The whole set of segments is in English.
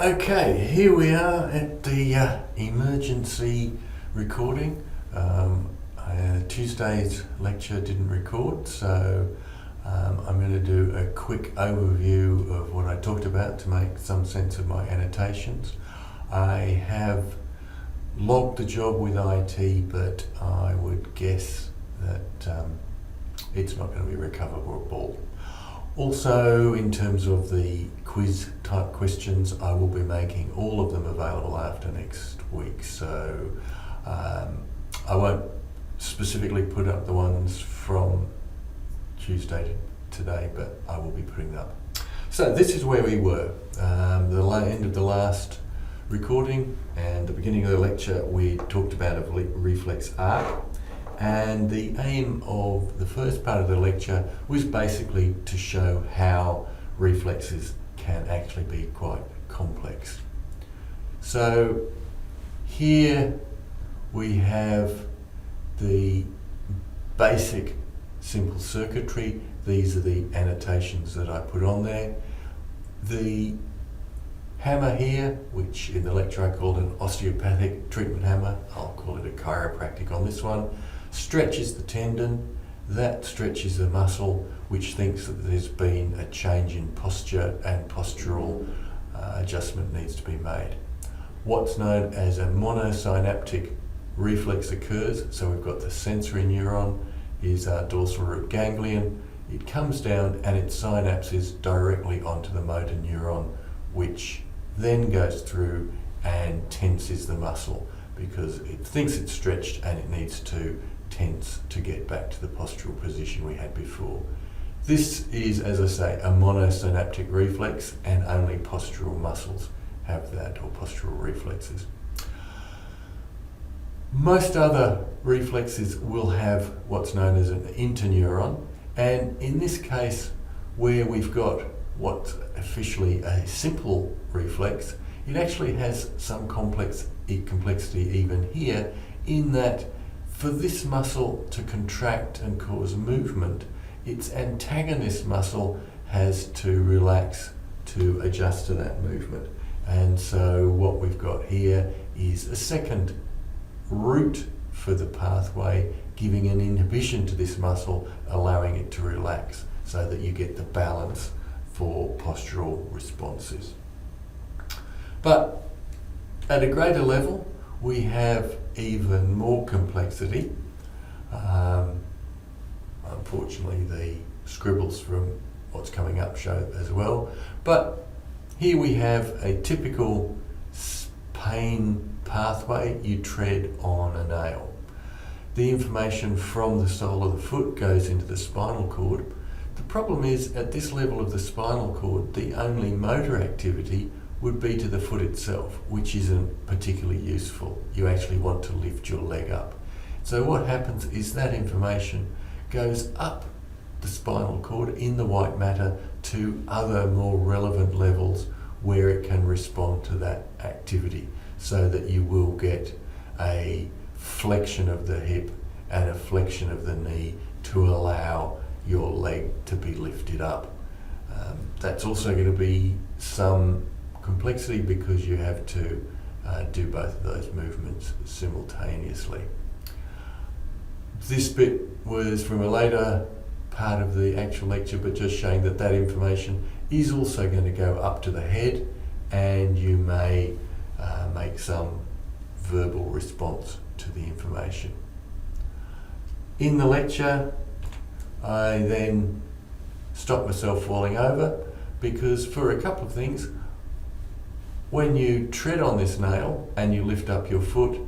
Okay, here we are at the emergency recording. Tuesday's lecture didn't record, so I'm going to do a quick overview of what I talked about to make some sense of my annotations. I have logged the job with IT, but I would guess that it's not going to be recoverable. Also, in terms of the quiz type questions, I will be making all of them available after next week. So I won't specifically put up the ones from Tuesday today, but I will be putting them up. So this is where we were. The end of the last recording and the beginning of the lecture, we talked about a reflex arc. And the aim of the first part of the lecture was basically to show how reflexes can actually be quite complex. So here we have the basic simple circuitry. These are the annotations that I put on there. The hammer here, which in the lecture I called an osteopathic treatment hammer, I'll call it a chiropractic on this one, stretches the tendon. That stretches the muscle, which thinks that there's been a change in posture and postural adjustment needs to be made. What's known as a monosynaptic reflex occurs. So we've got the sensory neuron is our dorsal root ganglion. It comes down and it synapses directly onto the motor neuron, which then goes through and tenses the muscle because it thinks it's stretched and it needs to tense to get back to the postural position we had before. This is, as I say, a monosynaptic reflex, and only postural muscles have that, or postural reflexes. Most other reflexes will have what's known as an interneuron, and in this case, where we've got what's officially a simple reflex, it actually has some complexity even here, in that for this muscle to contract and cause movement, its antagonist muscle has to relax to adjust to that movement. And so what we've got here is a second route for the pathway, giving an inhibition to this muscle, allowing it to relax so that you get the balance for postural responses. But at a greater level, we have even more complexity. Unfortunately, the scribbles from what's coming up show as well. But here we have a typical pain pathway. You tread on a nail. The information from the sole of the foot goes into the spinal cord. The problem is, at this level of the spinal cord, the only motor activity would be to the foot itself, which isn't particularly useful. You actually want to lift your leg up. So what happens is that information goes up the spinal cord in the white matter to other more relevant levels where it can respond to that activity, so that you will get a flexion of the hip and a flexion of the knee to allow your leg to be lifted up. That's also going to be some complexity because you have to do both of those movements simultaneously. This bit was from a later part of the actual lecture, but just showing that that information is also going to go up to the head, and you may make some verbal response to the information. In the lecture, I then stopped myself falling over because for a couple of things, when you tread on this nail and you lift up your foot,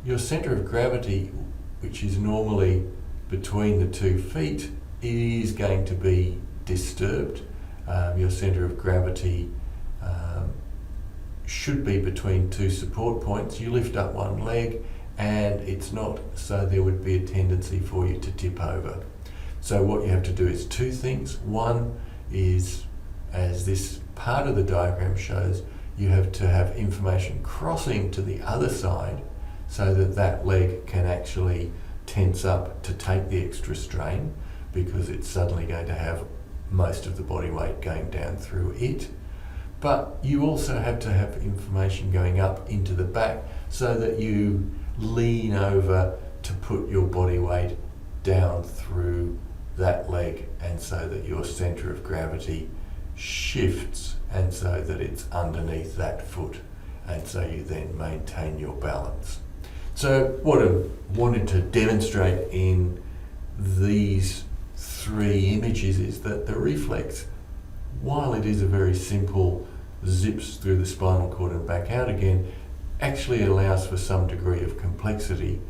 your centre of gravity, which is normally between the 2 feet, is going to be disturbed. Your centre of gravity should be between 2 support points. You lift up one leg and it's not, so there would be a tendency for you to tip over. So what you have to do is 2 things. One is, as this part of the diagram shows, you have to have information crossing to the other side so that that leg can actually tense up to take the extra strain, because it's suddenly going to have most of the body weight going down through it. but you also have to have information going up into the back so that you lean over to put your body weight down through that leg, and so that your centre of gravity shifts and so that it's underneath that foot, and so you then maintain your balance. So what I wanted to demonstrate in these three images is that the reflex, while it is a very simple zips through the spinal cord and back out again, actually allows for some degree of complexity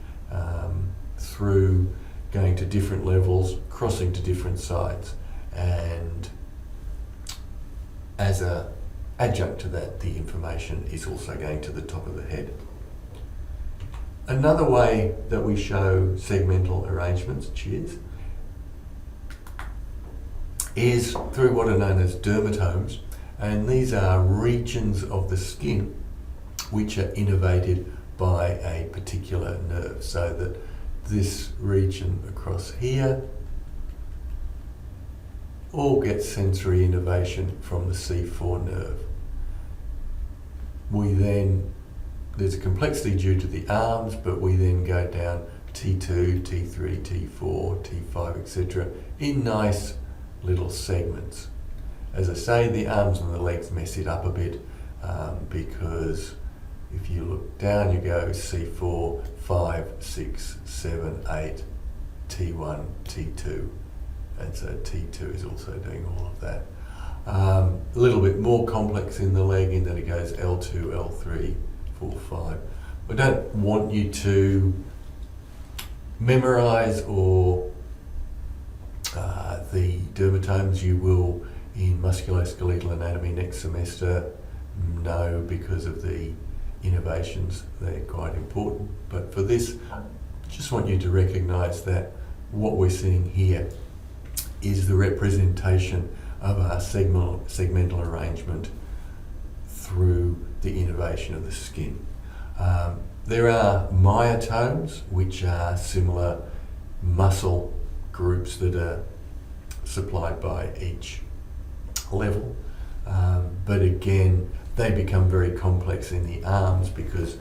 through going to different levels, crossing to different sides, and as an adjunct to that, the information is also going to the top of the head. Another way that we show segmental arrangements, cheers, is through what are known as dermatomes, and these are regions of the skin which are innervated by a particular nerve, so that this region across here all gets sensory innervation from the C4 nerve. There's a complexity due to the arms, but we then go down T2, T3, T4, T5, etc. in nice little segments. As I say, the arms and the legs mess it up a bit because if you look down, you go C4, 5, 6, 7, 8, T1, T2, and so T2 is also doing all of that. A little bit more complex in the leg in that it goes L2, L3, 4, 5. I don't want you to memorize or the dermatomes. You will, in musculoskeletal anatomy next semester, know because of the innovations, they're quite important. But for this, just want you to recognize that what we're seeing here is the representation of our segmental arrangement through the innervation of the skin. There are myotomes, which are similar muscle groups that are supplied by each level, but again they become very complex in the arms because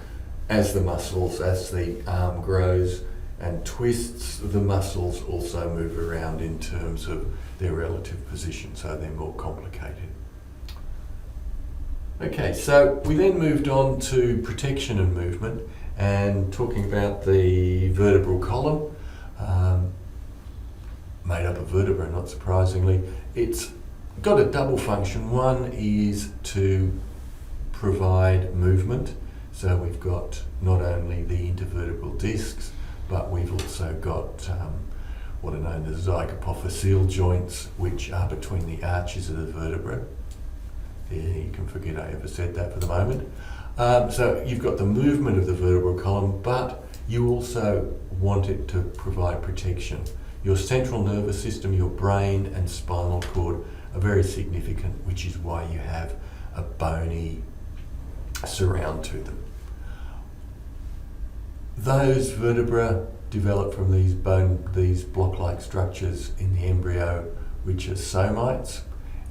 as the arm grows and twists, the muscles also move around in terms of their relative position, so they're more complicated. Okay, so we then moved on to protection and movement, and talking about the vertebral column, made up of vertebra, not surprisingly. It's got a double function. One is to provide movement, so we've got not only the intervertebral discs, but we've also got what are known as zygapophyseal joints, which are between the arches of the vertebra. Yeah, you can forget I ever said that for the moment. So you've got the movement of the vertebral column, but you also want it to provide protection. Your central nervous system, your brain and spinal cord are very significant, which is why you have a bony surround to them. Those vertebrae develop from these block-like structures in the embryo, which are somites,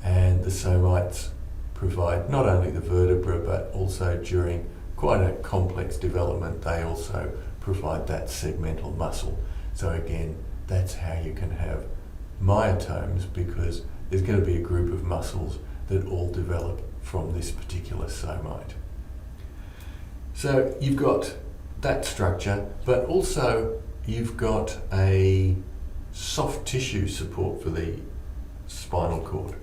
and the somites provide not only the vertebra, but also during quite a complex development, they also provide that segmental muscle. So again, that's how you can have myotomes, because there's going to be a group of muscles that all develop from this particular somite. So you've got that structure, but also you've got a soft tissue support for the spinal cord.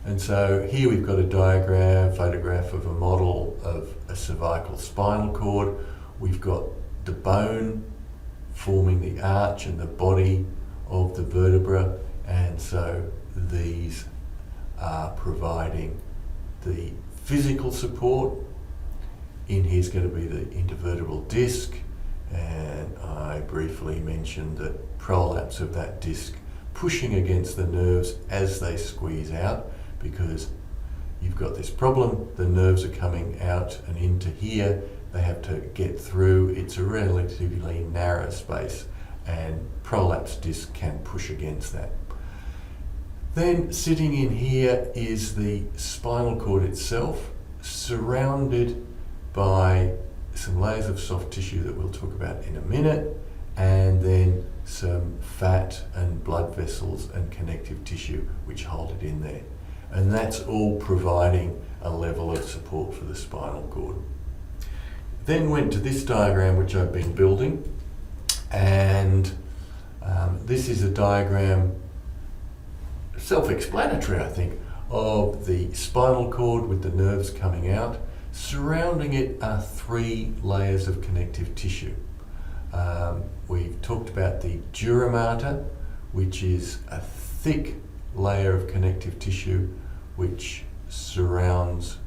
And so here we've got a photograph of a model of a cervical spinal cord. We've got the bone forming the arch and the body of the vertebra, and so these are providing the physical support. In here's going to be the intervertebral disc, and I briefly mentioned that prolapse of that disc pushing against the nerves as they squeeze out, because you've got this problem, the nerves are coming out and into here, they have to get through, it's a relatively narrow space, and prolapse disc can push against that. Then sitting in here is the spinal cord itself, surrounded by some layers of soft tissue that we'll talk about in a minute, and then some fat and blood vessels and connective tissue which hold it in there. And that's all providing a level of support for the spinal cord. Then went to this diagram which I've been building, and this is a diagram, self-explanatory I think, of the spinal cord with the nerves coming out. Surrounding it are 3 layers of connective tissue. We've talked about the dura mater, which is a thick layer of connective tissue which surrounds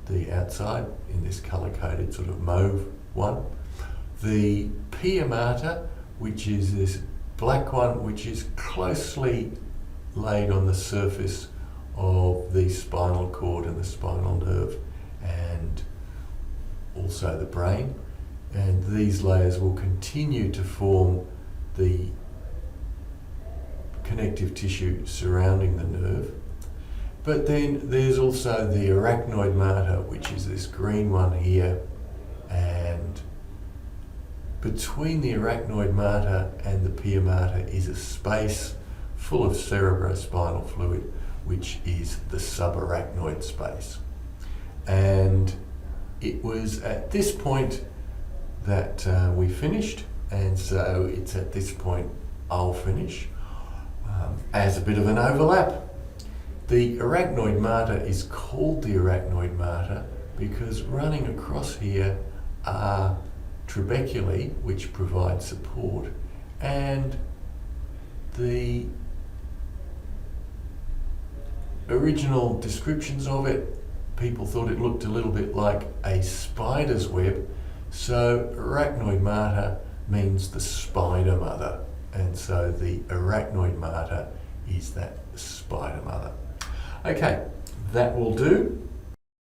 the outside in this colour-coded sort of mauve one. The pia mater, which is this black one which is closely laid on the surface of the spinal cord and the spinal nerve and also the brain. And these layers will continue to form the connective tissue surrounding the nerve. But then there's also the arachnoid mater, which is this green one here, and between the arachnoid mater and the pia mater is a space full of cerebrospinal fluid, which is the subarachnoid space. And it was at this point that we finished, and so it's at this point I'll finish as a bit of an overlap. The arachnoid mater is called the arachnoid mater because running across here are trabeculae which provide support, and the original descriptions of it, people thought it looked a little bit like a spider's web. So arachnoid mater means the spider mother, and so the arachnoid mater is that spider mother. Okay, that will do.